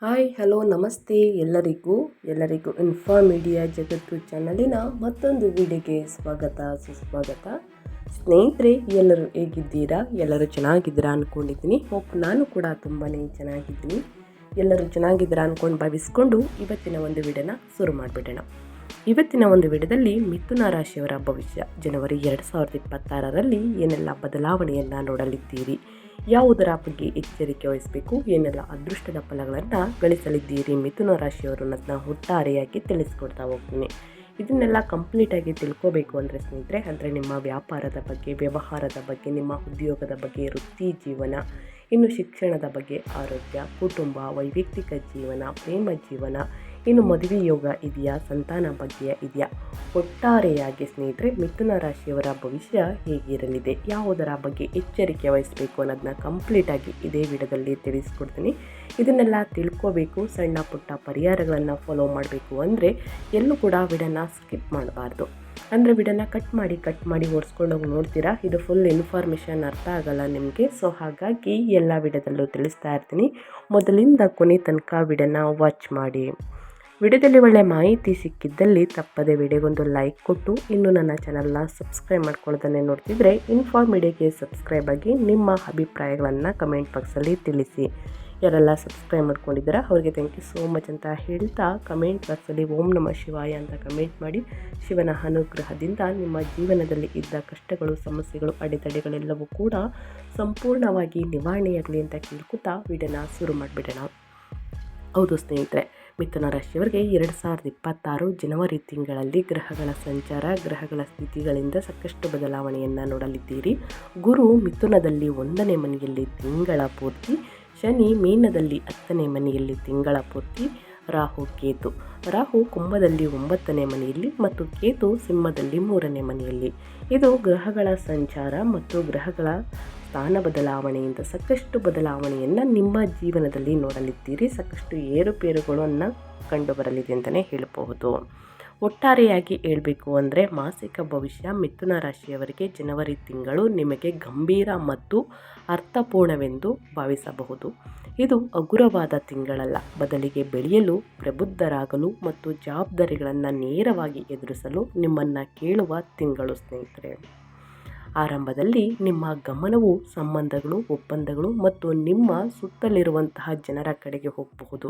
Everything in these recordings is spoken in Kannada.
ಹಾಯ್ ಹಲೋ ನಮಸ್ತೆ ಎಲ್ಲರಿಗೂ ಇನ್ಫಾರ್ಮ್ ಮೀಡಿಯಾ ಜಗತ್ತು ಚಾನಲಿನ ಮತ್ತೊಂದು ವಿಡಿಯೋಗೆ ಸುಸ್ವಾಗತ. ಸ್ನೇಹಿತರೆ, ಎಲ್ಲರೂ ಹೇಗಿದ್ದೀರಾ? ಎಲ್ಲರೂ ಚೆನ್ನಾಗಿದ್ದೀರಾ ಅಂದ್ಕೊಂಡಿದ್ದೀನಿ. ನಾನು ಕೂಡ ತುಂಬಾ ಚೆನ್ನಾಗಿದ್ದೀನಿ. ಎಲ್ಲರೂ ಚೆನ್ನಾಗಿದ್ದೀರಾ ಅಂದ್ಕೊಂಡು ಭಾವಿಸ್ಕೊಂಡು ಇವತ್ತಿನ ಒಂದು ವಿಡಿಯೋನ ಶುರು ಮಾಡಿಬಿಡೋಣ. ಇವತ್ತಿನ ಒಂದು ವಿಡಿಯೋದಲ್ಲಿ ಮಿಥುನ ರಾಶಿಯವರ ಭವಿಷ್ಯ ಜನವರಿ 2026ರಲ್ಲಿ ಏನೆಲ್ಲ ಬದಲಾವಣೆಯನ್ನು ನೋಡಲಿದ್ದೀರಿ, ಯಾವುದರ ಬಗ್ಗೆ ಎಚ್ಚರಿಕೆ ವಹಿಸಬೇಕು, ಏನೆಲ್ಲ ಅದೃಷ್ಟದ ಫಲಗಳನ್ನು ಗಳಿಸಲಿದ್ದೀರಿ ಮಿಥುನ ರಾಶಿಯವರು ನನ್ನ ಒಟ್ಟಾರೆಯಾಗಿ ತಿಳಿಸ್ಕೊಡ್ತಾ ಹೋಗ್ತೀನಿ. ಇದನ್ನೆಲ್ಲ ಕಂಪ್ಲೀಟಾಗಿ ತಿಳ್ಕೋಬೇಕು ಅಂದರೆ ಸ್ನೇಹಿತರೆ, ಅಂದರೆ ನಿಮ್ಮ ವ್ಯಾಪಾರದ ಬಗ್ಗೆ, ವ್ಯವಹಾರದ ಬಗ್ಗೆ, ನಿಮ್ಮ ಉದ್ಯೋಗದ ಬಗ್ಗೆ, ವೃತ್ತಿ ಜೀವನ, ಇನ್ನು ಶಿಕ್ಷಣದ ಬಗ್ಗೆ, ಆರೋಗ್ಯ, ಕುಟುಂಬ, ವೈಯಕ್ತಿಕ ಜೀವನ, ಪ್ರೇಮ ಜೀವನ, ಇನ್ನು ಮದುವೆ ಯೋಗ ಇದೆಯಾ, ಸಂತಾನ ಬಗ್ಗೆ ಇದೆಯಾ, ಒಟ್ಟಾರೆಯಾಗಿ ಸ್ನೇಹಿತರೆ ಮಿಥುನ ರಾಶಿಯವರ ಭವಿಷ್ಯ ಹೇಗಿರಲಿದೆ, ಯಾವುದರ ಬಗ್ಗೆ ಎಚ್ಚರಿಕೆ ವಹಿಸಬೇಕು ಅನ್ನೋದನ್ನ ಕಂಪ್ಲೀಟಾಗಿ ಇದೇ ವಿಡಿಯೋದಲ್ಲಿ ತಿಳಿಸ್ಕೊಡ್ತೀನಿ. ಇದನ್ನೆಲ್ಲ ತಿಳ್ಕೋಬೇಕು, ಸಣ್ಣ ಪುಟ್ಟ ಪರಿಹಾರಗಳನ್ನು ಫಾಲೋ ಮಾಡಬೇಕು ಅಂದರೆ ಎಲ್ಲೂ ಕೂಡ ವಿಡಿಯೋನ ಸ್ಕಿಪ್ ಮಾಡಬಾರ್ದು. ಅಂದರೆ ವಿಡಿಯೋನ ಕಟ್ ಮಾಡಿ ಓಡಿಸ್ಕೊಂಡೋಗಿ ನೋಡ್ತೀರಾ, ಇದು ಫುಲ್ ಇನ್ಫಾರ್ಮೇಷನ್ ಅರ್ಥ ಆಗಲ್ಲ ನಿಮಗೆ. ಸೊ ಹಾಗಾಗಿ ಎಲ್ಲ ವಿಡಿಯೋದಲ್ಲೂ ತಿಳಿಸ್ತಾ ಇರ್ತೀನಿ. ಮೊದಲಿಂದ ಕೊನೆ ತನಕ ವಿಡಿಯೋನ ವಾಚ್ ಮಾಡಿ. ವಿಡಿಯೋದಲ್ಲಿ ಒಳ್ಳೆ ಮಾಹಿತಿ ಸಿಕ್ಕಿದ್ದಲ್ಲಿ ತಪ್ಪದೆ ವಿಡಿಯೋಗೊಂದು ಲೈಕ್ ಕೊಟ್ಟು, ಇನ್ನು ನನ್ನ ಚಾನಲ್ನ ಸಬ್ಸ್ಕ್ರೈಬ್ ಮಾಡ್ಕೊಳ್ಳೋದನ್ನೇ ನೋಡ್ತಿದ್ರೆ ಇನ್ಫಾರ್ಮ್ ಮೀಡಿಯಾಗೆ ಸಬ್ಸ್ಕ್ರೈಬ್ ಆಗಿ ನಿಮ್ಮ ಅಭಿಪ್ರಾಯಗಳನ್ನು ಕಮೆಂಟ್ ಬಾಕ್ಸಲ್ಲಿ ತಿಳಿಸಿ. ಯಾರೆಲ್ಲ ಸಬ್ಸ್ಕ್ರೈಬ್ ಮಾಡ್ಕೊಂಡಿದ್ದೀರಾ ಅವರಿಗೆ ಥ್ಯಾಂಕ್ ಯು ಸೋ ಮಚ್ ಅಂತ ಹೇಳ್ತಾ, ಕಮೆಂಟ್ ಬಾಕ್ಸಲ್ಲಿ ಓಂ ನಮಃ ಶಿವಾಯ ಅಂತ ಕಮೆಂಟ್ ಮಾಡಿ. ಶಿವನ ಅನುಗ್ರಹದಿಂದ ನಿಮ್ಮ ಜೀವನದಲ್ಲಿ ಇದ್ದ ಕಷ್ಟಗಳು, ಸಮಸ್ಯೆಗಳು, ಅಡೆತಡೆಗಳೆಲ್ಲವೂ ಕೂಡ ಸಂಪೂರ್ಣವಾಗಿ ನಿವಾರಣೆಯಾಗಲಿ ಅಂತ ಕೇಳ್ಕೊತಾ ವಿಡಿಯೋನ ಶುರು ಮಾಡಿಬಿಡೋಣ. ಹೌದು ಸ್ನೇಹಿತರೆ, ಮಿಥುನ ರಾಶಿಯವರಿಗೆ 2026 ಜನವರಿ ತಿಂಗಳಲ್ಲಿ ಗ್ರಹಗಳ ಸಂಚಾರ, ಗ್ರಹಗಳ ಸ್ಥಿತಿಗಳಿಂದ ಸಾಕಷ್ಟು ಬದಲಾವಣೆಯನ್ನು ನೋಡಲಿದ್ದೀರಿ. ಗುರು ಮಿಥುನದಲ್ಲಿ 1ನೇ ಮನೆಯಲ್ಲಿ ತಿಂಗಳ ಪೂರ್ತಿ, ಶನಿ ಮೀನದಲ್ಲಿ 10ನೇ ಮನೆಯಲ್ಲಿ ತಿಂಗಳ ಪೂರ್ತಿ, ರಾಹು ಕುಂಭದಲ್ಲಿ 9ನೇ ಮನೆಯಲ್ಲಿ ಮತ್ತು ಕೇತು ಸಿಂಹದಲ್ಲಿ 3ನೇ ಮನೆಯಲ್ಲಿ. ಇದು ಗ್ರಹಗಳ ಸಂಚಾರ ಮತ್ತು ಗ್ರಹಗಳ ಸ್ಥಾನ ಬದಲಾವಣೆಯಿಂದ ಸಾಕಷ್ಟು ಬದಲಾವಣೆಯನ್ನು ನಿಮ್ಮ ಜೀವನದಲ್ಲಿ ನೋಡಲಿದ್ದೀರಿ. ಸಾಕಷ್ಟು ಏರುಪೇರುಗಳನ್ನು ಕಂಡು ಬರಲಿದೆ ಅಂತಲೇ ಹೇಳಬಹುದು. ಒಟ್ಟಾರೆಯಾಗಿ ಹೇಳಬೇಕು ಅಂದರೆ ಮಾಸಿಕ ಭವಿಷ್ಯ ಮಿಥುನ ರಾಶಿಯವರಿಗೆ ಜನವರಿ ತಿಂಗಳು ನಿಮಗೆ ಗಂಭೀರ ಮತ್ತು ಅರ್ಥಪೂರ್ಣವೆಂದು ಭಾವಿಸಬಹುದು. ಇದು ಹಗುರವಾದ ತಿಂಗಳಲ್ಲ, ಬದಲಿಗೆ ಬೆಳೆಯಲು, ಪ್ರಬುದ್ಧರಾಗಲು ಮತ್ತು ಜವಾಬ್ದಾರಿಗಳನ್ನು ನೇರವಾಗಿ ಎದುರಿಸಲು ನಿಮ್ಮನ್ನು ಕೇಳುವ ತಿಂಗಳು ಸ್ನೇಹಿತರೆ. ಆರಂಭದಲ್ಲಿ ನಿಮ್ಮ ಗಮನವು ಸಂಬಂಧಗಳು, ಒಪ್ಪಂದಗಳು ಮತ್ತು ನಿಮ್ಮ ಸುತ್ತಲಿರುವಂತಹ ಜನರ ಕಡೆಗೆ ಹೋಗಬಹುದು.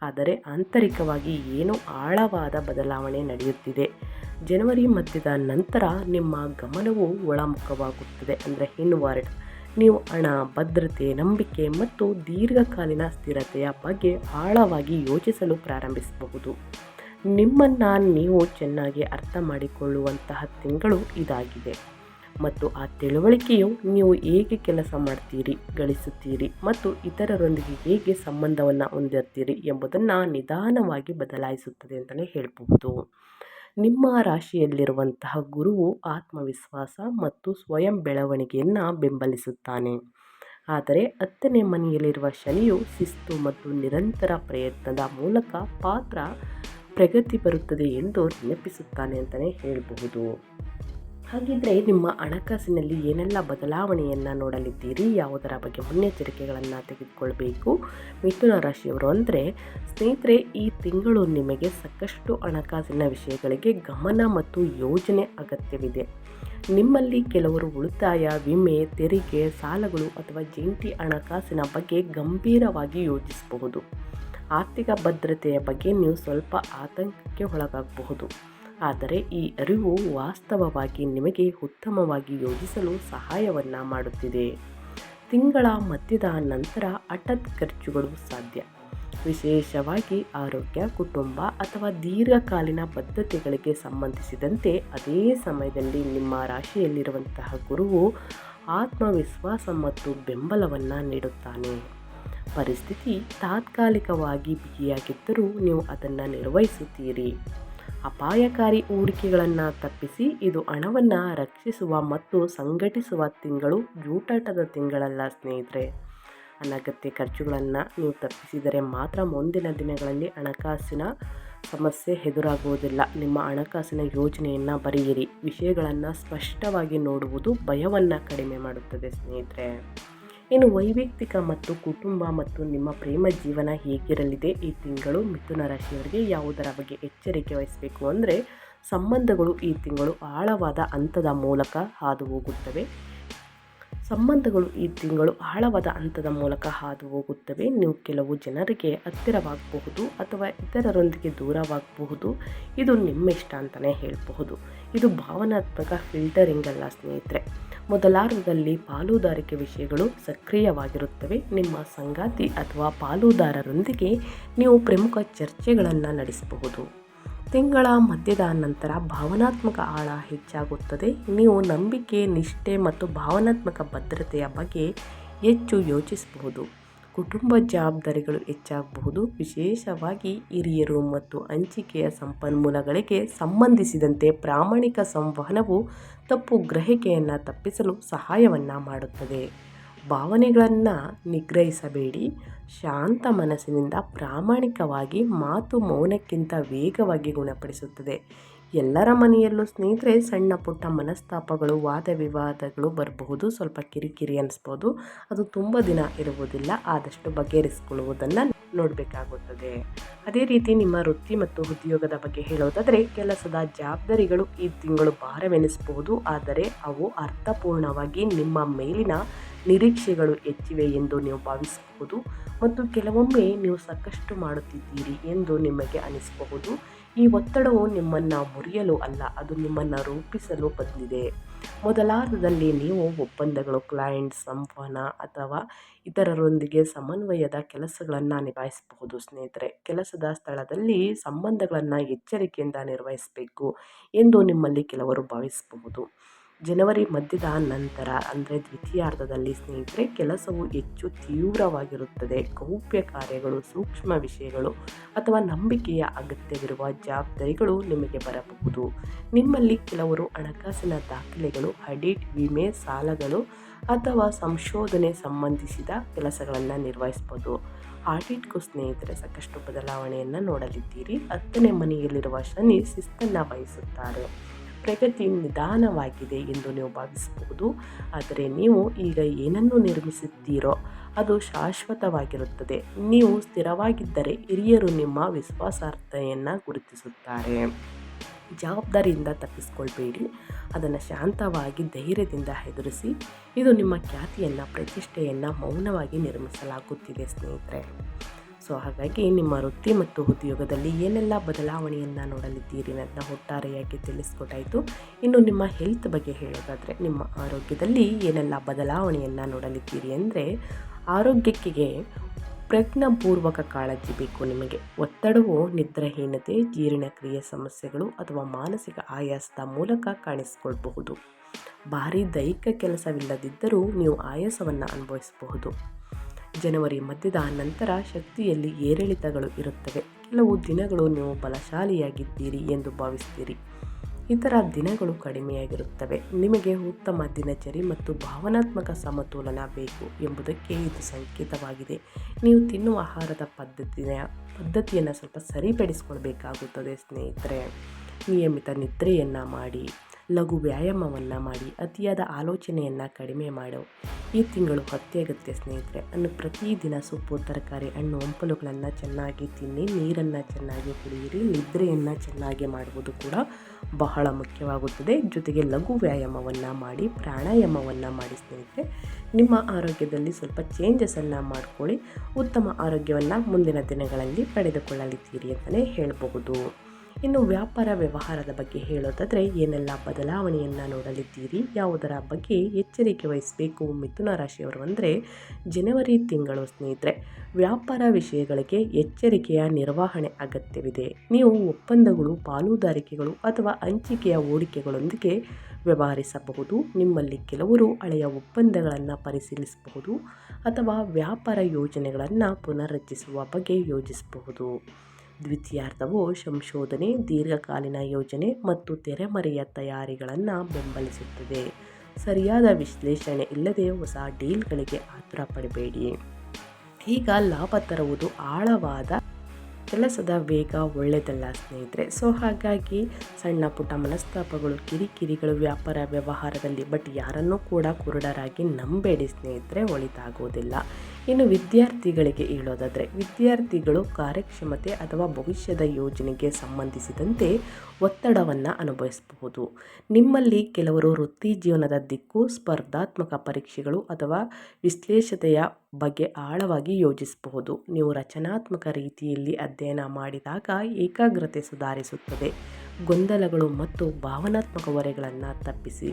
ಆದರೆ ಆಂತರಿಕವಾಗಿ ಏನೋ ಆಳವಾದ ಬದಲಾವಣೆ ನಡೆಯುತ್ತಿದೆ. ಜನವರಿ ಮಧ್ಯದ ನಂತರ ನಿಮ್ಮ ಗಮನವು ಒಳಮುಖವಾಗುತ್ತದೆ, ಅಂದರೆ ಇನ್ವಾರ್ಡ್. ನೀವು ಹಣ, ಭದ್ರತೆ, ನಂಬಿಕೆ ಮತ್ತು ದೀರ್ಘಕಾಲೀನ ಸ್ಥಿರತೆಯ ಬಗ್ಗೆ ಆಳವಾಗಿ ಯೋಚಿಸಲು ಪ್ರಾರಂಭಿಸಬಹುದು. ನಿಮ್ಮನ್ನು ನೀವು ಚೆನ್ನಾಗಿ ಅರ್ಥ ಮಾಡಿಕೊಳ್ಳುವಂತಹ ತಿಂಗಳು ಇದಾಗಿದೆ ಮತ್ತು ಆ ತಿಳುವಳಿಕೆಯು ನೀವು ಹೇಗೆ ಕೆಲಸ ಮಾಡ್ತೀರಿ, ಗಳಿಸುತ್ತೀರಿ ಮತ್ತು ಇತರರೊಂದಿಗೆ ಹೇಗೆ ಸಂಬಂಧವನ್ನು ಹೊಂದಿರ್ತೀರಿ ಎಂಬುದನ್ನು ನಿಧಾನವಾಗಿ ಬದಲಾಯಿಸುತ್ತದೆ ಅಂತಲೇ ಹೇಳಬಹುದು. ನಿಮ್ಮ ರಾಶಿಯಲ್ಲಿರುವಂತಹ ಗುರುವು ಆತ್ಮವಿಶ್ವಾಸ ಮತ್ತು ಸ್ವಯಂ ಬೆಳವಣಿಗೆಯನ್ನು ಬೆಂಬಲಿಸುತ್ತಾನೆ. ಆದರೆ 10ನೇ ಮನೆಯಲ್ಲಿರುವ ಶನಿಯು ಶಿಸ್ತು ಮತ್ತು ನಿರಂತರ ಪ್ರಯತ್ನದ ಮೂಲಕ ಪ್ರಗತಿ ಬರುತ್ತದೆ ಎಂದು ನೆನಪಿಸುತ್ತಾನೆ ಅಂತಲೇ ಹೇಳಬಹುದು. ಹಾಗಿದ್ರೆ ನಿಮ್ಮ ಹಣಕಾಸಿನಲ್ಲಿ ಏನೆಲ್ಲ ಬದಲಾವಣೆಯನ್ನು ನೋಡಲಿದ್ದೀರಿ, ಯಾವುದರ ಬಗ್ಗೆ ಮುನ್ನೆಚ್ಚರಿಕೆಗಳನ್ನು ತೆಗೆದುಕೊಳ್ಬೇಕು ಮಿಥುನ ರಾಶಿಯವರು ಅಂದರೆ ಸ್ನೇಹಿತರೆ, ಈ ತಿಂಗಳು ನಿಮಗೆ ಸಾಕಷ್ಟು ಹಣಕಾಸಿನ ವಿಷಯಗಳಿಗೆ ಗಮನ ಮತ್ತು ಯೋಜನೆ ಅಗತ್ಯವಿದೆ. ನಿಮ್ಮಲ್ಲಿ ಕೆಲವರು ಉಳಿತಾಯ, ವಿಮೆ, ತೆರಿಗೆ, ಸಾಲಗಳು ಅಥವಾ ಜಂಟಿ ಹಣಕಾಸಿನ ಬಗ್ಗೆ ಗಂಭೀರವಾಗಿ ಯೋಚಿಸಬಹುದು. ಆರ್ಥಿಕ ಭದ್ರತೆಯ ಬಗ್ಗೆ ನೀವು ಸ್ವಲ್ಪ ಆತಂಕಕ್ಕೆ ಒಳಗಾಗಬಹುದು. ಆದರೆ ಈ ಅರಿವು ವಾಸ್ತವವಾಗಿ ನಿಮಗೆ ಉತ್ತಮವಾಗಿ ಯೋಚಿಸಲು ಸಹಾಯವನ್ನು ಮಾಡುತ್ತಿದೆ. ತಿಂಗಳ ಮಧ್ಯದ ನಂತರ ಹಠಾತ್ ಖರ್ಚುಗಳು ಸಾಧ್ಯ, ವಿಶೇಷವಾಗಿ ಆರೋಗ್ಯ, ಕುಟುಂಬ ಅಥವಾ ದೀರ್ಘಕಾಲೀನ ಬದ್ಧತೆಗಳಿಗೆ ಸಂಬಂಧಿಸಿದಂತೆ. ಅದೇ ಸಮಯದಲ್ಲಿ ನಿಮ್ಮ ರಾಶಿಯಲ್ಲಿರುವಂತಹ ಗುರುವು ಆತ್ಮವಿಶ್ವಾಸ ಮತ್ತು ಬೆಂಬಲವನ್ನು ನೀಡುತ್ತಾನೆ. ಪರಿಸ್ಥಿತಿ ತಾತ್ಕಾಲಿಕವಾಗಿ ಬಿಗಿಯಾಗಿದ್ದರೂ ನೀವು ಅದನ್ನು ನಿರ್ವಹಿಸುತ್ತೀರಿ. ಅಪಾಯಕಾರಿ ಹೂಡಿಕೆಗಳನ್ನು ತಪ್ಪಿಸಿ, ಇದು ಹಣವನ್ನು ರಕ್ಷಿಸುವ ಮತ್ತು ಸಂಘಟಿಸುವ ತಿಂಗಳು, ಜೂಟಾಟದ ತಿಂಗಳಲ್ಲ ಸ್ನೇಹಿತರೆ. ಅನಗತ್ಯ ಖರ್ಚುಗಳನ್ನು ನೀವು ತಪ್ಪಿಸಿದರೆ ಮಾತ್ರ ಮುಂದಿನ ದಿನಗಳಲ್ಲಿ ಹಣಕಾಸಿನ ಸಮಸ್ಯೆ ಎದುರಾಗುವುದಿಲ್ಲ. ನಿಮ್ಮ ಹಣಕಾಸಿನ ಯೋಜನೆಯನ್ನು ಬರೆಯಿರಿ. ವಿಷಯಗಳನ್ನು ಸ್ಪಷ್ಟವಾಗಿ ನೋಡುವುದು ಭಯವನ್ನು ಕಡಿಮೆ ಮಾಡುತ್ತದೆ ಸ್ನೇಹಿತರೆ. ಇನ್ನು ವೈಯಕ್ತಿಕ ಮತ್ತು ಕುಟುಂಬ ಮತ್ತು ನಿಮ್ಮ ಪ್ರೇಮ ಜೀವನ ಹೇಗಿರಲಿದೆ ಈ ತಿಂಗಳು ಮಿಥುನ ರಾಶಿಯವರಿಗೆ ಯಾವುದರ ಬಗ್ಗೆ ಎಚ್ಚರಿಕೆ ವಹಿಸಬೇಕು ಅಂದರೆ, ಸಂಬಂಧಗಳು ಈ ತಿಂಗಳು ಆಳವಾದ ಹಂತದ ಮೂಲಕ ಹಾದು ಹೋಗುತ್ತವೆ. ನೀವು ಕೆಲವು ಜನರಿಗೆ ಹತ್ತಿರವಾಗಬಹುದು ಅಥವಾ ಇತರರೊಂದಿಗೆ ದೂರವಾಗಬಹುದು. ಇದು ನಿಮ್ಮ ಇಷ್ಟ ಅಂತಲೇ ಹೇಳಬಹುದು. ಇದು ಭಾವನಾತ್ಮಕ ಫಿಲ್ಟರಿಂಗ್ ಅಲ್ಲ ಸ್ನೇಹಿತರೆ. ಮೊದಲಾರ್ಧದಲ್ಲಿ ಪಾಲುದಾರಿಕೆ ವಿಷಯಗಳು ಸಕ್ರಿಯವಾಗಿರುತ್ತವೆ. ನಿಮ್ಮ ಸಂಗಾತಿ ಅಥವಾ ಪಾಲುದಾರರೊಂದಿಗೆ ನೀವು ಪ್ರಮುಖ ಚರ್ಚೆಗಳನ್ನು ನಡೆಸಬಹುದು. ತಿಂಗಳ ಮಧ್ಯದ ನಂತರ ಭಾವನಾತ್ಮಕ ಆಳ ಹೆಚ್ಚಾಗುತ್ತದೆ. ನೀವು ನಂಬಿಕೆ, ನಿಷ್ಠೆ ಮತ್ತು ಭಾವನಾತ್ಮಕ ಭದ್ರತೆಯ ಬಗ್ಗೆ ಹೆಚ್ಚು ಯೋಚಿಸಬಹುದು. ಕುಟುಂಬ ಜವಾಬ್ದಾರಿಗಳು ಹೆಚ್ಚಾಗಬಹುದು. ವಿಶೇಷವಾಗಿ ಹಿರಿಯರು ಮತ್ತು ಹಂಚಿಕೆಯ ಸಂಪನ್ಮೂಲಗಳಿಗೆ ಸಂಬಂಧಿಸಿದಂತೆ ಪ್ರಾಮಾಣಿಕ ಸಂವಹನವು ತಪ್ಪು ಗ್ರಹಿಕೆಯನ್ನು ತಪ್ಪಿಸಲು ಸಹಾಯವನ್ನು ಮಾಡುತ್ತದೆ. ಭಾವನೆಗಳನ್ನು ನಿಗ್ರಹಿಸಬೇಡಿ. ಶಾಂತ ಮನಸ್ಸಿನಿಂದ ಪ್ರಾಮಾಣಿಕವಾಗಿ ಮಾತು ಮೌನಕ್ಕಿಂತ ವೇಗವಾಗಿ ಗುಣಪಡಿಸುತ್ತದೆ. ಎಲ್ಲರ ಮನೆಯಲ್ಲೂ ಸ್ನೇಹಿತರೆ ಸಣ್ಣ ಪುಟ್ಟ ಮನಸ್ತಾಪಗಳು, ವಾದ ವಿವಾದಗಳು ಬರಬಹುದು. ಸ್ವಲ್ಪ ಕಿರಿಕಿರಿ ಅನಿಸ್ಬೋದು. ಅದು ತುಂಬ ದಿನ ಇರುವುದಿಲ್ಲ. ಆದಷ್ಟು ಬಗೆಹರಿಸಿಕೊಳ್ಳುವುದನ್ನು ನೋಡಬೇಕಾಗುತ್ತದೆ. ಅದೇ ರೀತಿ ನಿಮ್ಮ ವೃತ್ತಿ ಮತ್ತು ಉದ್ಯೋಗದ ಬಗ್ಗೆ ಹೇಳೋದಾದರೆ, ಕೆಲಸದ ಜವಾಬ್ದಾರಿಗಳು ಈ ತಿಂಗಳು ಭಾರವೆನಿಸಬಹುದು. ಆದರೆ ಅವು ಅರ್ಥಪೂರ್ಣವಾಗಿ ನಿಮ್ಮ ಮೇಲಿನ ನಿರೀಕ್ಷೆಗಳು ಹೆಚ್ಚಿವೆ ಎಂದು ನೀವು ಭಾವಿಸಬಹುದು ಮತ್ತು ಕೆಲವೊಮ್ಮೆ ನೀವು ಸಾಕಷ್ಟು ಮಾಡುತ್ತಿದ್ದೀರಿ ಎಂದು ನಿಮಗೆ ಅನಿಸಬಹುದು. ಈ ಒತ್ತಡವು ನಿಮ್ಮನ್ನು ಮುರಿಯಲು ಅಲ್ಲ, ಅದು ನಿಮ್ಮನ್ನು ರೂಪಿಸಲು ಬಂದಿದೆ. ಮೊದಲಾರ್ಧದಲ್ಲಿ ನೀವು ಒಪ್ಪಂದಗಳು, ಕ್ಲೈಂಟ್ ಸಂವಹನ ಅಥವಾ ಇತರರೊಂದಿಗೆ ಸಮನ್ವಯದ ಕೆಲಸಗಳನ್ನು ನಿಭಾಯಿಸಬಹುದು. ಸ್ನೇಹಿತರೆ, ಕೆಲಸದ ಸ್ಥಳದಲ್ಲಿ ಸಂಬಂಧಗಳನ್ನು ಎಚ್ಚರಿಕೆಯಿಂದ ನಿರ್ವಹಿಸಬೇಕು ಎಂದು ನಿಮ್ಮಲ್ಲಿ ಕೆಲವರು ಭಾವಿಸಬಹುದು. ಜನವರಿ ಮಧ್ಯದ ನಂತರ ಅಂದರೆ ದ್ವಿತೀಯಾರ್ಧದಲ್ಲಿ ಸ್ನೇಹಿತರೆ ಕೆಲಸವು ಹೆಚ್ಚು ತೀವ್ರವಾಗಿರುತ್ತದೆ. ಗೌಪ್ಯ ಕಾರ್ಯಗಳು, ಸೂಕ್ಷ್ಮ ವಿಷಯಗಳು ಅಥವಾ ನಂಬಿಕೆಯ ಅಗತ್ಯವಿರುವ ಜವಾಬ್ದಾರಿಗಳು ನಿಮಗೆ ಬರಬಹುದು. ನಿಮ್ಮಲ್ಲಿ ಕೆಲವರು ಹಣಕಾಸಿನ ದಾಖಲೆಗಳು, ಆಡಿಟ್, ವಿಮೆ, ಸಾಲಗಳು ಅಥವಾ ಸಂಶೋಧನೆ ಸಂಬಂಧಿಸಿದ ಕೆಲಸಗಳನ್ನು ನಿರ್ವಹಿಸಬಹುದು. ಆಡಿಟ್ಗೂ ಸ್ನೇಹಿತರೆ ಸಾಕಷ್ಟು ಬದಲಾವಣೆಯನ್ನು ನೋಡಲಿದ್ದೀರಿ. 10ನೇ ಮನೆಯಲ್ಲಿರುವ ಶನಿ ಶಿಸ್ತನ್ನು ವಹಿಸುತ್ತಾರೆ. ಪ್ರಗತಿ ನಿಧಾನವಾಗಿದೆ ಎಂದು ನೀವು ಭಾವಿಸಬಹುದು. ಆದರೆ ನೀವು ಈಗ ಏನನ್ನು ನಿರ್ಮಿಸುತ್ತೀರೋ ಅದು ಶಾಶ್ವತವಾಗಿರುತ್ತದೆ. ನೀವು ಸ್ಥಿರವಾಗಿದ್ದರೆ ಹಿರಿಯರು ನಿಮ್ಮ ವಿಶ್ವಾಸಾರ್ಹತೆಯನ್ನು ಗುರುತಿಸುತ್ತಾರೆ. ಜವಾಬ್ದಾರಿಯಿಂದ ತಪ್ಪಿಸಿಕೊಳ್ಬೇಡಿ. ಅದನ್ನು ಶಾಂತವಾಗಿ ಧೈರ್ಯದಿಂದ ಎದುರಿಸಿ. ಇದು ನಿಮ್ಮ ಖ್ಯಾತಿಯನ್ನು, ಪ್ರತಿಷ್ಠೆಯನ್ನು ಮೌನವಾಗಿ ನಿರ್ಮಿಸಲಾಗುತ್ತಿದೆ ಸ್ನೇಹಿತರೆ. ಹಾಗಾಗಿ ನಿಮ್ಮ ವೃತ್ತಿ ಮತ್ತು ಉದ್ಯೋಗದಲ್ಲಿ ಏನೆಲ್ಲ ಬದಲಾವಣೆಯನ್ನು ನೋಡಲಿದ್ದೀರಿ ಅಂತ ಒಟ್ಟಾರೆಯಾಗಿ ತಿಳಿಸ್ಕೊಟ್ಟಾಯಿತು. ಇನ್ನು ನಿಮ್ಮ ಹೆಲ್ತ್ ಬಗ್ಗೆ ಹೇಳೋದಾದರೆ, ನಿಮ್ಮ ಆರೋಗ್ಯದಲ್ಲಿ ಏನೆಲ್ಲ ಬದಲಾವಣೆಯನ್ನು ನೋಡಲಿದ್ದೀರಿ ಅಂದರೆ, ಆರೋಗ್ಯಕ್ಕೆ ಪ್ರಜ್ಞಾಪೂರ್ವಕ ಕಾಳಜಿ ಬೇಕು ನಿಮಗೆ. ಒತ್ತಡವು ನಿದ್ರಾಹೀನತೆ, ಜೀರ್ಣಕ್ರಿಯೆ ಸಮಸ್ಯೆಗಳು ಅಥವಾ ಮಾನಸಿಕ ಆಯಾಸದ ಮೂಲಕ ಕಾಣಿಸಿಕೊಳ್ಳಬಹುದು. ಭಾರೀ ದೈಹಿಕ ಕೆಲಸವಿಲ್ಲದಿದ್ದರೂ ನೀವು ಆಯಾಸವನ್ನು ಅನುಭವಿಸಬಹುದು. ಜನವರಿ ಮಧ್ಯದ ನಂತರ ಶಕ್ತಿಯಲ್ಲಿ ಏರಿಳಿತಗಳು ಇರುತ್ತವೆ. ಕೆಲವು ದಿನಗಳು ನೀವು ಬಲಶಾಲಿಯಾಗಿದ್ದೀರಿ ಎಂದು ಭಾವಿಸ್ತೀರಿ, ಇತರ ದಿನಗಳು ಕಡಿಮೆಯಾಗಿರುತ್ತವೆ. ನಿಮಗೆ ಉತ್ತಮ ದಿನಚರಿ ಮತ್ತು ಭಾವನಾತ್ಮಕ ಸಮತೋಲನ ಬೇಕು ಎಂಬುದಕ್ಕೆ ಇದು ಸಂಕೇತವಾಗಿದೆ. ನೀವು ತಿನ್ನುವ ಆಹಾರದ ಪದ್ಧತಿಯನ್ನು ಸ್ವಲ್ಪ ಸರಿಪಡಿಸಿಕೊಳ್ಬೇಕಾಗುತ್ತದೆ ಸ್ನೇಹಿತರೆ. ನಿಯಮಿತ ನಿದ್ರೆಯನ್ನು ಮಾಡಿ, ಲಘು ವ್ಯಾಯಾಮವನ್ನು ಮಾಡಿ, ಅತಿಯಾದ ಆಲೋಚನೆಯನ್ನು ಕಡಿಮೆ ಮಾಡು. ಈ ತಿಂಗಳು ಅತ್ಯಗತ್ಯ ಸ್ನೇಹಿತರೆ. ಪ್ರತಿದಿನ ಸೊಪ್ಪು, ತರಕಾರಿ, ಹಣ್ಣು, ಹಂಪಲುಗಳನ್ನು ಚೆನ್ನಾಗಿ ತಿನ್ನಿ, ನೀರನ್ನು ಚೆನ್ನಾಗಿ ಕುಡಿಯಿರಿ. ನಿದ್ರೆಯನ್ನು ಚೆನ್ನಾಗಿ ಮಾಡುವುದು ಕೂಡ ಬಹಳ ಮುಖ್ಯವಾಗುತ್ತದೆ. ಜೊತೆಗೆ ಲಘು ವ್ಯಾಯಾಮವನ್ನು ಮಾಡಿ, ಪ್ರಾಣಾಯಾಮವನ್ನು ಮಾಡಿ ಸ್ನೇಹಿತರೆ. ನಿಮ್ಮ ಆರೋಗ್ಯದಲ್ಲಿ ಸ್ವಲ್ಪ ಚೇಂಜಸನ್ನು ಮಾಡಿಕೊಳ್ಳಿ. ಉತ್ತಮ ಆರೋಗ್ಯವನ್ನು ಮುಂದಿನ ದಿನಗಳಲ್ಲಿ ಪಡೆದುಕೊಳ್ಳಲಿದ್ದೀರಿ ಅಂತಲೇ ಹೇಳಬಹುದು. ಇನ್ನು ವ್ಯಾಪಾರ ವ್ಯವಹಾರದ ಬಗ್ಗೆ ಹೇಳೋದಾದರೆ, ಏನೆಲ್ಲ ಬದಲಾವಣೆಯನ್ನು ನೋಡಲಿದ್ದೀರಿ, ಯಾವುದರ ಬಗ್ಗೆ ಎಚ್ಚರಿಕೆ ವಹಿಸಬೇಕು ಮಿಥುನ ರಾಶಿಯವರು ಅಂದರೆ, ಜನವರಿ ತಿಂಗಳು ಸ್ನೇಹಿತರೆ ವ್ಯಾಪಾರ ವಿಷಯಗಳಿಗೆ ಎಚ್ಚರಿಕೆಯ ನಿರ್ವಹಣೆ ಅಗತ್ಯವಿದೆ. ನೀವು ಒಪ್ಪಂದಗಳು, ಪಾಲುದಾರಿಕೆಗಳು ಅಥವಾ ಹಂಚಿಕೆಯ ಹೂಡಿಕೆಗಳೊಂದಿಗೆ ವ್ಯವಹರಿಸಬಹುದು. ನಿಮ್ಮಲ್ಲಿ ಕೆಲವರು ಹಳೆಯ ಒಪ್ಪಂದಗಳನ್ನು ಪರಿಶೀಲಿಸಬಹುದು ಅಥವಾ ವ್ಯಾಪಾರ ಯೋಜನೆಗಳನ್ನು ಪುನರ್ರಚಿಸುವ ಬಗ್ಗೆ ಯೋಚಿಸಬಹುದು. ದ್ವಿತೀಯಾರ್ಧವು ಸಂಶೋಧನೆ, ದೀರ್ಘಕಾಲೀನ ಯೋಜನೆ ಮತ್ತು ತೆರೆಮರೆಯ ತಯಾರಿಗಳನ್ನು ಬೆಂಬಲಿಸುತ್ತದೆ. ಸರಿಯಾದ ವಿಶ್ಲೇಷಣೆ ಇಲ್ಲದೆ ಹೊಸ ಡೀಲ್ಗಳಿಗೆ ಆತುರ ಪಡಬೇಡಿ. ಈಗ ಲಾಭ ತರುವುದು ಆಳವಾದ ಕೆಲಸದ ವೇಗ ಒಳ್ಳೆಯದಲ್ಲ ಸ್ನೇಹಿತರೆ. ಸೊ ಹಾಗಾಗಿ ಸಣ್ಣ ಪುಟ್ಟ ಮನಸ್ತಾಪಗಳು, ಕಿರಿಕಿರಿಗಳು ವ್ಯಾಪಾರ ವ್ಯವಹಾರದಲ್ಲಿ, ಬಟ್ ಯಾರನ್ನೂ ಕೂಡ ಕುರುಡರಾಗಿ ನಂಬೇಡಿ ಸ್ನೇಹಿತರೆ, ಒಳಿತಾಗೋದಿಲ್ಲ. ಇನ್ನು ವಿದ್ಯಾರ್ಥಿಗಳಿಗೆ ಹೇಳೋದಾದರೆ, ವಿದ್ಯಾರ್ಥಿಗಳು ಕಾರ್ಯಕ್ಷಮತೆ ಅಥವಾ ಭವಿಷ್ಯದ ಯೋಜನೆಗೆ ಸಂಬಂಧಿಸಿದಂತೆ ಒತ್ತಡವನ್ನು ಅನುಭವಿಸಬಹುದು. ನಿಮ್ಮಲ್ಲಿ ಕೆಲವರು ವೃತ್ತಿ ಜೀವನದ ದಿಕ್ಕು, ಸ್ಪರ್ಧಾತ್ಮಕ ಪರೀಕ್ಷೆಗಳು ಅಥವಾ ವಿಶ್ಲೇಷತೆಯ ಬಗ್ಗೆ ಆಳವಾಗಿ ಯೋಚಿಸಬಹುದು. ನೀವು ರಚನಾತ್ಮಕ ರೀತಿಯಲ್ಲಿ ಅಧ್ಯಯನ ಮಾಡಿದಾಗ ಏಕಾಗ್ರತೆ ಸುಧಾರಿಸುತ್ತದೆ. ಗೊಂದಲಗಳು ಮತ್ತು ಭಾವನಾತ್ಮಕ ಹೊರೆಗಳನ್ನು ತಪ್ಪಿಸಿ.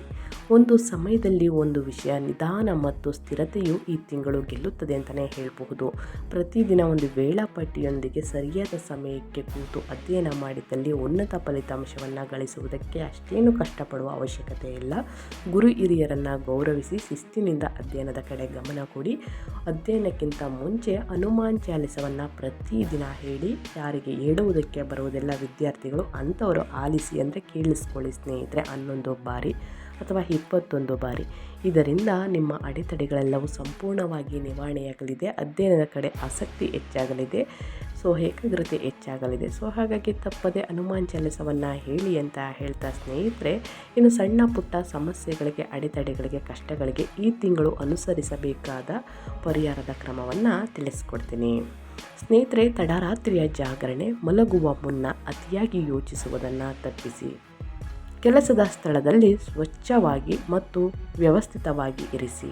ಒಂದು ಸಮಯದಲ್ಲಿ ಒಂದು ವಿಷಯ, ನಿಧಾನ ಮತ್ತು ಸ್ಥಿರತೆಯು ಈ ತಿಂಗಳು ಗೆಲ್ಲುತ್ತದೆ ಅಂತಲೇ ಹೇಳಬಹುದು. ಪ್ರತಿದಿನ ಒಂದು ವೇಳಾಪಟ್ಟಿಯೊಂದಿಗೆ ಸರಿಯಾದ ಸಮಯಕ್ಕೆ ಕೂತು ಅಧ್ಯಯನ ಮಾಡಿದಲ್ಲಿ ಉನ್ನತ ಫಲಿತಾಂಶವನ್ನು ಗಳಿಸುವುದಕ್ಕೆ ಅಷ್ಟೇನು ಕಷ್ಟಪಡುವ ಅವಶ್ಯಕತೆ ಇಲ್ಲ. ಗುರು ಹಿರಿಯರನ್ನು ಗೌರವಿಸಿ ಶಿಸ್ತಿನಿಂದ ಅಧ್ಯಯನದ ಕಡೆ ಗಮನ ಕೊಡಿ. ಅಧ್ಯಯನಕ್ಕಿಂತ ಮುಂಚೆ ಹನುಮಾನ್ ಚಾಲಿಸವನ್ನು ಪ್ರತಿದಿನ ಹೇಳಿ. ಯಾರಿಗೆ ಹೇಳುವುದಕ್ಕೆ ಬರುವುದಿಲ್ಲ ವಿದ್ಯಾರ್ಥಿಗಳು ಅಂಥವರು ಆಲಿಸಿ, ಅಂದರೆ ಕೇಳಿಸ್ಕೊಳ್ಳಿ ಸ್ನೇಹಿತರೆ, 11 ಬಾರಿ ಅಥವಾ 21 ಬಾರಿ. ಇದರಿಂದ ನಿಮ್ಮ ಅಡೆತಡೆಗಳೆಲ್ಲವೂ ಸಂಪೂರ್ಣವಾಗಿ ನಿವಾರಣೆಯಾಗಲಿದೆ. ಅಧ್ಯಯನದ ಕಡೆ ಆಸಕ್ತಿ ಹೆಚ್ಚಾಗಲಿದೆ. ಸೊ ಏಕಾಗ್ರತೆ ಹೆಚ್ಚಾಗಲಿದೆ. ಸೊ ಹಾಗಾಗಿ ತಪ್ಪದೆ ಹನುಮಾನ್ ಚಾಲಿಸವನ್ನು ಹೇಳಿ ಅಂತ ಹೇಳ್ತಾ ಸ್ನೇಹಿತರೆ, ಇನ್ನು ಸಣ್ಣ ಪುಟ್ಟ ಸಮಸ್ಯೆಗಳಿಗೆ, ಅಡೆತಡೆಗಳಿಗೆ, ಕಷ್ಟಗಳಿಗೆ ಈ ತಿಂಗಳು ಅನುಸರಿಸಬೇಕಾದ ಪರಿಹಾರದ ಕ್ರಮವನ್ನು ತಿಳಿಸ್ಕೊಡ್ತೀನಿ ಸ್ನೇಹಿತರೆ. ತಡರಾತ್ರಿಯ ಜಾಗರಣೆ, ಮಲಗುವ ಮುನ್ನ ಅತಿಯಾಗಿ ಯೋಚಿಸುವುದನ್ನು ತಪ್ಪಿಸಿ. ಕೆಲಸದ ಸ್ಥಳದಲ್ಲಿ ಸ್ವಚ್ಛವಾಗಿ ಮತ್ತು ವ್ಯವಸ್ಥಿತವಾಗಿ ಇರಿಸಿ.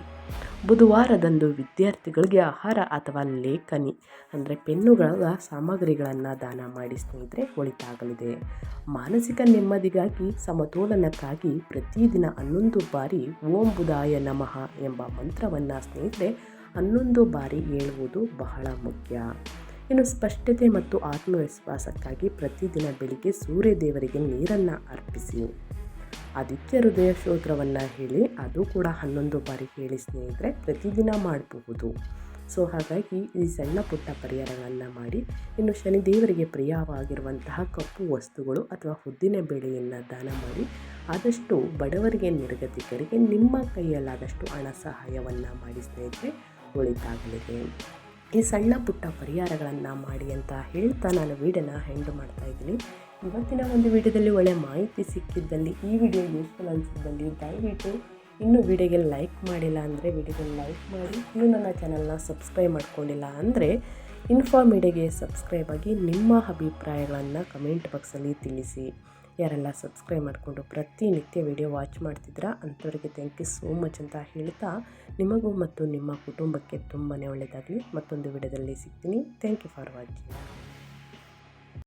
ಬುಧವಾರದಂದು ವಿದ್ಯಾರ್ಥಿಗಳಿಗೆ ಆಹಾರ ಅಥವಾ ಲೇಖನಿ ಅಂದರೆ ಪೆನ್ನುಗಳ ಸಾಮಗ್ರಿಗಳನ್ನು ದಾನ ಮಾಡಿ ಸ್ನೇಹಿತರೆ, ಒಳಿತಾಗಲಿದೆ. ಮಾನಸಿಕ ನೆಮ್ಮದಿಗಾಗಿ, ಸಮತೋಲನಕ್ಕಾಗಿ ಪ್ರತಿದಿನ 11 ಬಾರಿ ಓಂ ಬುಧಾಯ ನಮಃ ಎಂಬ ಮಂತ್ರವನ್ನು ಸ್ನೇಹಿತರೆ 11 ಬಾರಿ ಹೇಳುವುದು ಬಹಳ ಮುಖ್ಯ. ಇನ್ನು ಸ್ಪಷ್ಟತೆ ಮತ್ತು ಆತ್ಮವಿಶ್ವಾಸಕ್ಕಾಗಿ ಪ್ರತಿದಿನ ಬೆಳಿಗ್ಗೆ ಸೂರ್ಯ ದೇವರಿಗೆ ನೀರನ್ನು ಅರ್ಪಿಸಿ. ಆದಿತ್ಯ ಹೃದಯ ಸ್ತೋತ್ರವನ್ನು ಹೇಳಿ, ಅದು ಕೂಡ 11 ಬಾರಿ ಹೇಳಿ ಸ್ನೇಹಿತರೆ, ಪ್ರತಿದಿನ ಮಾಡಬಹುದು. ಸೊ ಹಾಗಾಗಿ ಈ ಸಣ್ಣ ಪುಟ್ಟ ಪರಿಹಾರಗಳನ್ನು ಮಾಡಿ. ಇನ್ನು ಶನಿದೇವರಿಗೆ ಪ್ರಿಯವಾಗಿರುವಂತಹ ಕಪ್ಪು ವಸ್ತುಗಳು ಅಥವಾ ಉದ್ದಿನ ಬೇಳೆಯನ್ನು ದಾನ ಮಾಡಿ. ಆದಷ್ಟು ಬಡವರಿಗೆ, ನಿರ್ಗತಿಕರಿಗೆ ನಿಮ್ಮ ಕೈಯಲ್ಲಾದಷ್ಟು ಹಣ ಸಹಾಯವನ್ನು ಮಾಡಿ ಸ್ನೇಹಿತರೆ, ಒಳಿತಾಗಲಿದೆ. ಈ ಸಣ್ಣ ಪುಟ್ಟ ಪರಿಹಾರಗಳನ್ನು ಮಾಡಿ ಅಂತ ಹೇಳ್ತಾ ನಾನು ವಿಡಿಯೋನ ಎಂಡ್ ಮಾಡ್ತಾಯಿದ್ದೀನಿ. ಇವತ್ತಿನ ಒಂದು ವಿಡಿಯೋದಲ್ಲಿ ಒಳ್ಳೆಯ ಮಾಹಿತಿ ಸಿಕ್ಕಿದ್ದಲ್ಲಿ, ಈ ವಿಡಿಯೋ ಯೂಸ್ಫುಲ್ ಅನಿಸಿದ್ದಲ್ಲಿ ದಯವಿಟ್ಟು ಇನ್ನೂ ವಿಡಿಯೋಗೆ ಲೈಕ್ ಮಾಡಿಲ್ಲ ಅಂದರೆ ವಿಡಿಯೋಗೆ ಲೈಕ್ ಮಾಡಿ. ಇನ್ನೂ ನನ್ನ ಚಾನಲ್ನ ಸಬ್ಸ್ಕ್ರೈಬ್ ಮಾಡ್ಕೊಂಡಿಲ್ಲ ಅಂದರೆ ಇನ್ಫೋ ಮೀಡಿಯಾಗೆ ಸಬ್ಸ್ಕ್ರೈಬ್ ಆಗಿ ನಿಮ್ಮ ಅಭಿಪ್ರಾಯಗಳನ್ನು ಕಮೆಂಟ್ ಬಾಕ್ಸಲ್ಲಿ ತಿಳಿಸಿ. ಯಾರೆಲ್ಲ ಸಬ್ಸ್ಕ್ರೈಬ್ ಮಾಡಿಕೊಂಡು ಪ್ರತಿನಿತ್ಯ ವಿಡಿಯೋ ವಾಚ್ ಮಾಡ್ತಿದ್ದೀರಾ ಅಂಥವರಿಗೆ ಥ್ಯಾಂಕ್ ಯು ಸೋ ಮಚ್ ಅಂತ ಹೇಳ್ತಾ, ನಿಮಗೂ ಮತ್ತು ನಿಮ್ಮ ಕುಟುಂಬಕ್ಕೆ ತುಂಬಾ ಒಳ್ಳೆಯದಾಗಲಿ. ಮತ್ತೊಂದು ವಿಡಿಯೋದಲ್ಲಿ ಸಿಗ್ತೀನಿ. Thank you for watching.